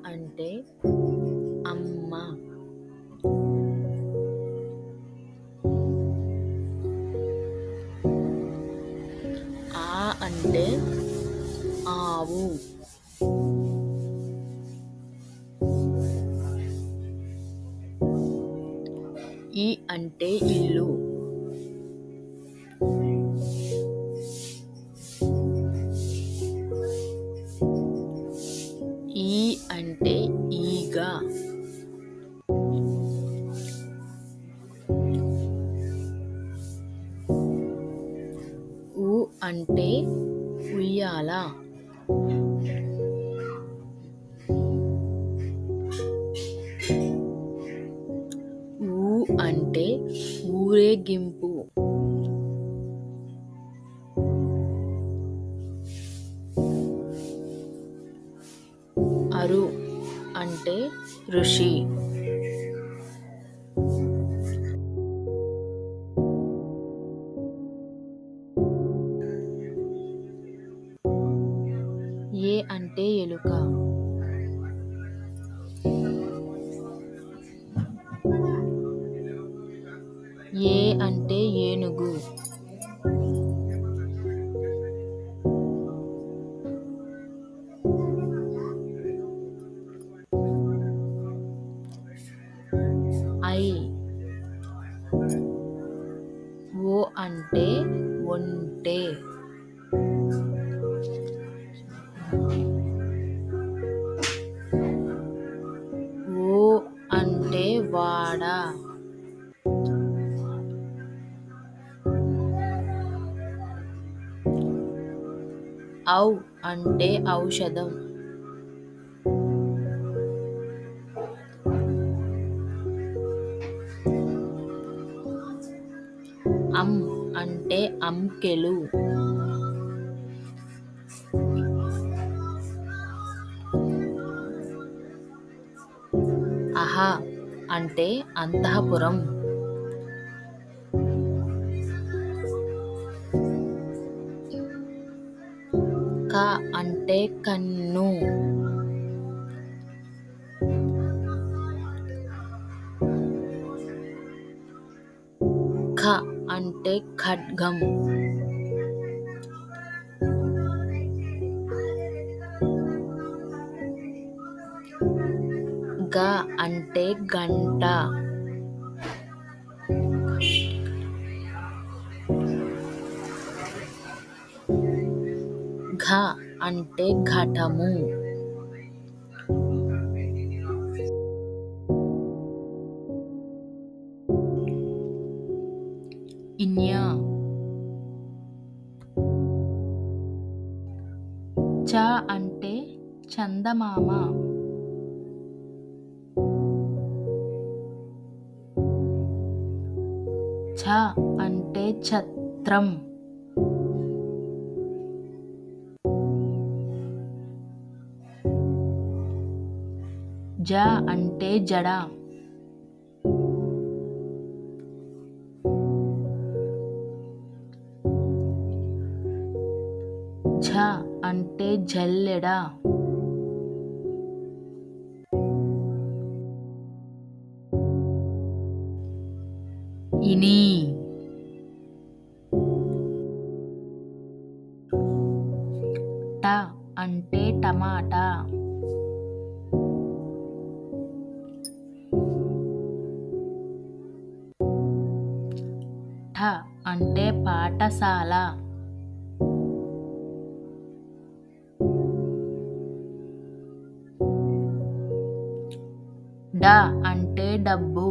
అంటే అమ్మ. ఆ అంటే ఆవు. ఈ అంటే ఇల్లు. ఈ అంటే ఈగ. ఊ అంటే ఉయ్యాల. ఊ అంటే ఊరేగింపు. అరు అంటే ఋషి. ఏ అంటే ఎలుక. ఏ అంటే ఏనుగు. ఐ. ఓ అంటే ఒంటె. ఓ అంటే వాడ. ఔ అంటే ఔషధం. అం అంటే అంకెలు. అహ అంటే అంతఃపురం. క అంటే కన్ను. ఖ అంటే ఖడ్గం. గ అంటే గంట. ఘ అంటే ఘటము. ఇన్య. చ అంటే చందమామ. ఛ అంటే ఛత్రం. జ అంటే జడ. ఝ అంటే జల్లెడ. ఇని. ట అంటే టమాటా. ఠ అంటే పాఠశాల. డ అంటే డబ్బు.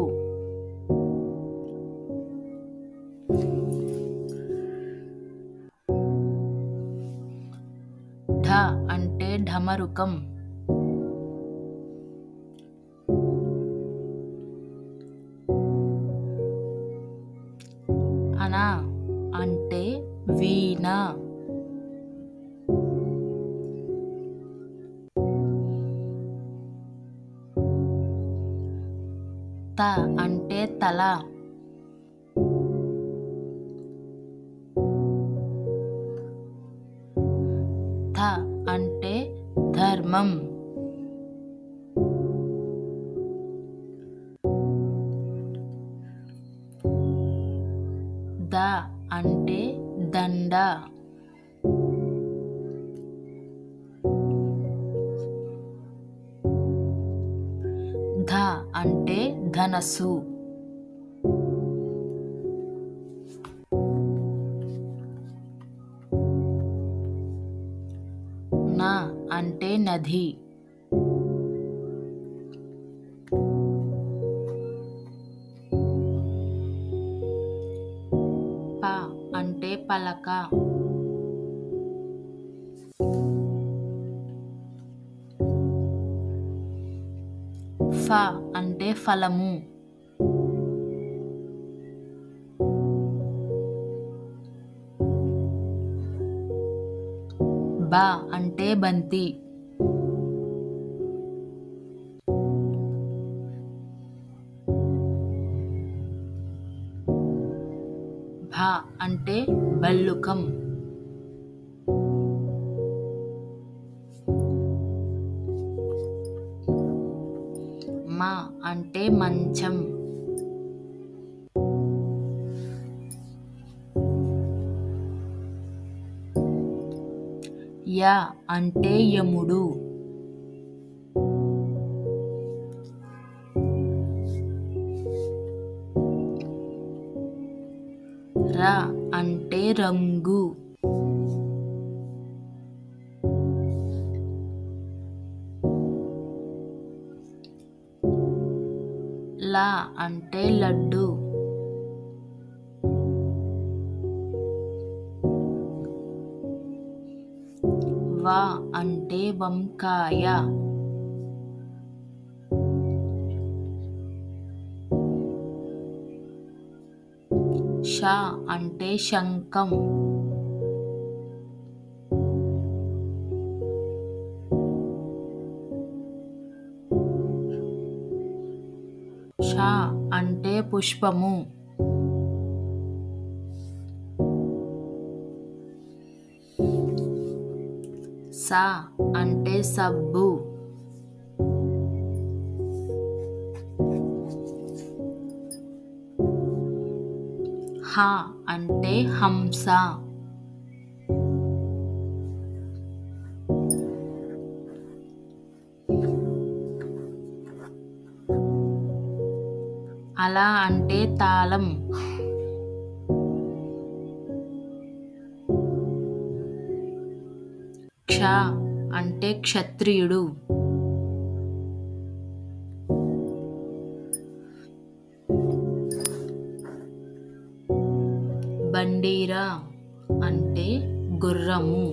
ఢ అంటే ఢమరుకం. అన అంటే వీణ. త అంటే తల. ధ అంటే ధర్మం. దండ. ధ అంటే ధనస్సు. న అంటే నది. ప అంటే పలక. ఫ అంటే ఫలము. బ అంటే బంతి. భ అంటే భల్లుకం. మ అంటే మంచం. య అంటే యముడు. ర అంటే రంగు. ల అంటే లడ్డు. వ అంటే వంకాయ. ష అంటే శంఖం. ష అంటే పుష్పము. స అంటే సబ్బు. హ అంటే హంస. అల అంటే తాళం. క్ష అంటే క్షత్రియుడు. బండిరా అంటే గుర్రము.